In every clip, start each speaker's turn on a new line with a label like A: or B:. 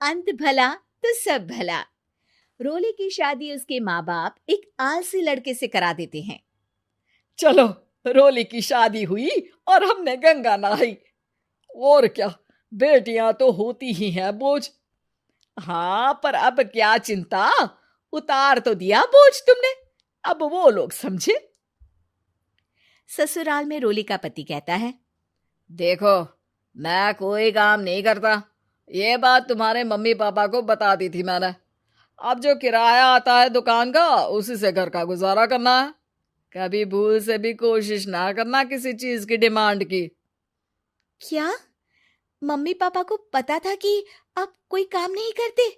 A: अंत भला तो सब भला। रोली की शादी उसके माँ बाप एक आलसी लड़के से करा देते हैं।
B: चलो, रोली की शादी हुई और हमने गंगा नहाई। और क्या, बेटियां तो होती ही हैं बोझ। हाँ, पर अब क्या चिंता, उतार तो दिया बोझ तुमने, अब वो लोग समझे।
A: ससुराल में रोली का पति कहता है,
B: देखो, मैं कोई काम नहीं करता, ये बात तुम्हारे मम्मी पापा को बता दी थी मैंने। अब जो किराया आता है दुकान का, उसी से घर का गुजारा करना है। कभी भूल से भी कोशिश ना करना किसी चीज की डिमांड की।
A: क्या मम्मी पापा को पता था कि आप कोई काम नहीं करते?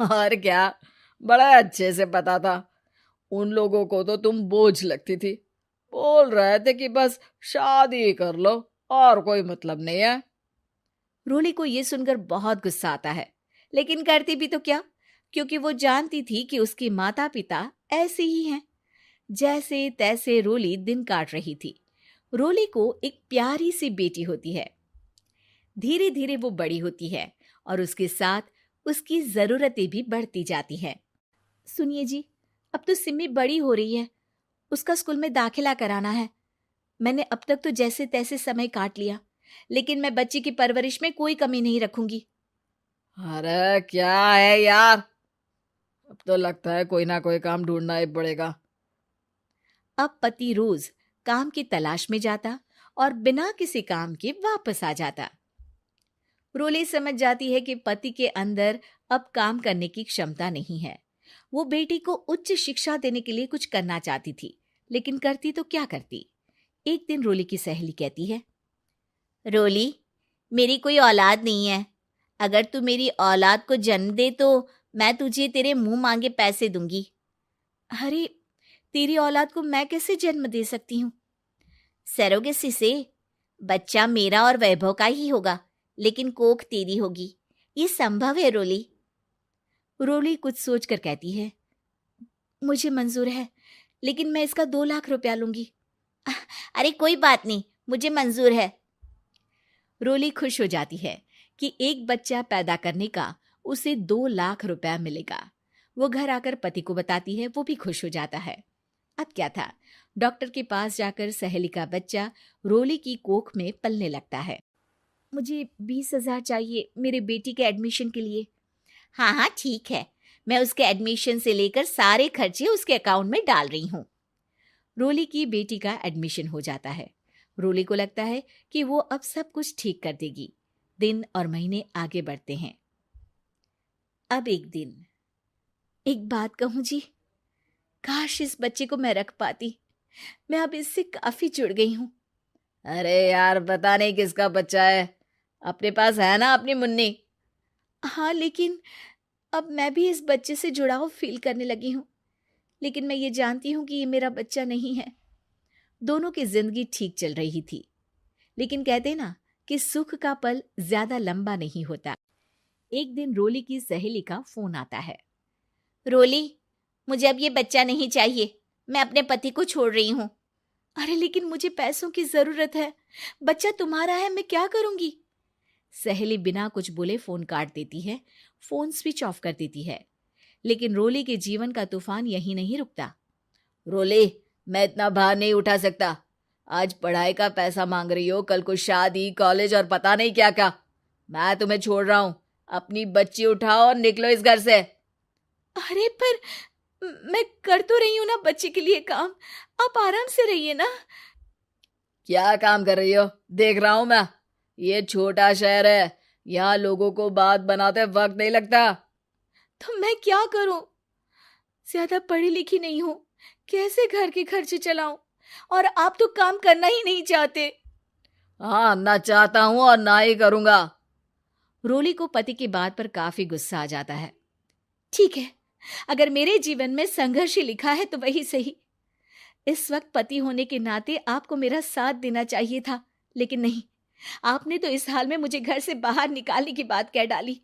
B: और क्या, बड़ा अच्छे से पता था। उन लोगों को तो तुम बोझ लगती थी, बोल रहे थे कि बस शादी कर लो और कोई मतलब नहीं है।
A: रोली को यह सुनकर बहुत गुस्सा आता है, लेकिन करती भी तो क्या, क्योंकि वो जानती थी कि उसके माता पिता ऐसे ही हैं। जैसे तैसे रोली दिन काट रही थी। रोली को एक प्यारी सी बेटी होती है। धीरे धीरे वो बड़ी होती है और उसके साथ उसकी जरूरतें भी बढ़ती जाती हैं। सुनिए जी, अब तो सिमी बड़ी हो रही है, उसका स्कूल में दाखिला कराना है। मैंने अब तक तो जैसे तैसे समय काट लिया, लेकिन मैं बच्ची की परवरिश में कोई कमी नहीं रखूंगी।
B: अरे क्या है यार, अब तो लगता है कोई ना कोई काम ढूंढना ही पड़ेगा।
A: अब पति रोज काम की तलाश में जाता और बिना किसी काम के वापस आ जाता। रोली समझ जाती है कि पति के अंदर अब काम करने की क्षमता नहीं है। वो बेटी को उच्च शिक्षा देने के लिए कुछ करना चाहती थी, लेकिन करती तो क्या करती। एक दिन रोली की सहेली कहती है, रोली, मेरी कोई औलाद नहीं है। अगर तू मेरी औलाद को जन्म दे तो मैं तुझे तेरे मुंह मांगे पैसे दूंगी। अरे, तेरी औलाद को मैं कैसे जन्म दे सकती हूँ? सरोगेसी से। बच्चा मेरा और वैभव का ही होगा, लेकिन कोख तेरी होगी। ये संभव है रोली। रोली कुछ सोचकर कहती है, मुझे मंजूर है, लेकिन मैं इसका 2 लाख रुपया लूंगी। अरे कोई बात नहीं, मुझे मंजूर है। रोली खुश हो जाती है कि एक बच्चा पैदा करने का उसे 2 लाख रुपया मिलेगा। वो घर आकर पति को बताती है, वो भी खुश हो जाता है। अब क्या था, डॉक्टर के पास जाकर सहेली का बच्चा रोली की कोख में पलने लगता है। मुझे 20,000 चाहिए मेरे बेटी के एडमिशन के लिए। हाँ हाँ ठीक है, मैं उसके एडमिशन से लेकर सारे खर्चे उसके अकाउंट में डाल रही हूँ। रोली की बेटी का एडमिशन हो जाता है। रोली को लगता है कि वो अब सब कुछ ठीक कर देगी। दिन और महीने आगे बढ़ते हैं। अब एक दिन, एक बात कहूँ जी, काश इस बच्चे को मैं रख पाती। मैं अब इससे काफी जुड़ गई हूँ।
B: अरे यार, पता नहीं किसका बच्चा है, अपने पास है ना अपनी मुन्नी।
A: हाँ, लेकिन अब मैं भी इस बच्चे से जुड़ाव फील करने लगी हूँ। लेकिन मैं ये जानती हूँ कि ये मेरा बच्चा नहीं है। दोनों की जिंदगी ठीक चल रही थी, लेकिन कहते ना कि सुख का पल ज्यादा लंबा नहीं होता। एक दिन रोली की सहेली का फोन आता है। रोली, मुझे अब ये बच्चा नहीं चाहिए, मैं अपने पति को छोड़ रही हूँ। अरे लेकिन मुझे पैसों की जरूरत है, बच्चा तुम्हारा है, मैं क्या करूंगी? सहेली बिना कुछ बोले फोन काट देती है, फोन स्विच ऑफ कर देती है। लेकिन रोली के जीवन का तूफान यहीं नहीं रुकता।
B: रोली, मैं इतना भार नहीं उठा सकता। आज पढ़ाई का पैसा मांग रही हो, कल को शादी, कॉलेज और पता नहीं क्या क्या। मैं तुम्हें छोड़ रहा हूँ, अपनी बच्ची उठाओ और निकलो इस घर से।
A: अरे पर मैं कर तो रही हूं ना बच्चे के लिए काम, आप आराम से रहिए ना।
B: क्या काम कर रही हो, देख रहा हूं मैं। ये छोटा शहर है, यहाँ लोगों को बात बनाते वक्त नहीं लगता।
A: तो मैं क्या करूं? ज्यादा पढ़ी लिखी नहीं हूं, कैसे घर के खर्चे चलाऊं? और आप तो काम करना ही नहीं चाहते।
B: हाँ, ना चाहता हूं और ना ही करूंगा।
A: रोली को पति की बात पर काफी गुस्सा आ जाता है। ठीक है, अगर मेरे जीवन में संघर्ष ही लिखा है तो वही सही। इस वक्त पति होने के नाते आपको मेरा साथ देना चाहिए था, लेकिन नहीं, आपने तो इस हाल में मुझे घर से बाहर निकालने की बात कह डाली।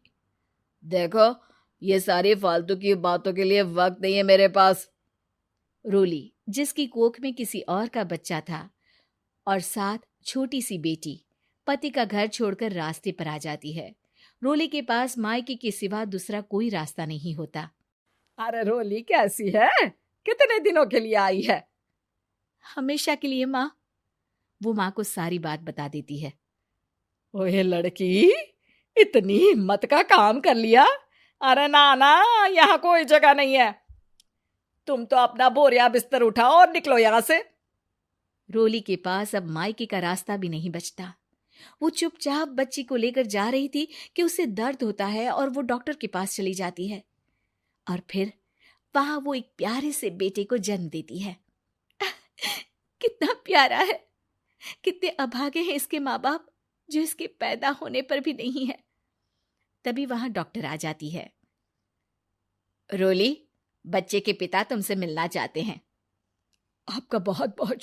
B: देखो, ये सारी फालतू की बातों के लिए वक्त नहीं है मेरे पास।
A: रोली, जिसकी कोख में किसी और का बच्चा था और साथ छोटी सी बेटी, पति का घर छोड़कर रास्ते पर आ जाती है। रोली के पास मायके के सिवा दूसरा कोई रास्ता नहीं होता।
B: अरे रोली कैसी है? कितने दिनों के लिए आई है?
A: हमेशा के लिए माँ। वो माँ को सारी बात बता देती है।
B: ओए लड़की, इतनी हिम्मत का काम कर लिया। अरे ना ना, यहाँ कोई जगह नहीं है। तुम तो अपना बोरिया बिस्तर उठाओ और निकलो यहाँ से।
A: रोली के पास अब मायके का रास्ता भी नहीं बचता। वो चुपचाप बच्ची को लेकर जा रही थी कि उसे दर्द होता है और वो डॉक्टर के पास चली जाती है और फिर वहां वो एक प्यारे से बेटे को जन्म देती है। कितना प्यारा है, कितने अभागे हैं इसके माँ बाप जो इसके पैदा होने पर भी नहीं है। तभी वहां डॉक्टर आ जाती है। रोली, बच्चे के पिता तुमसे मिलना चाहते हैं।
B: आपका बहुत बहुत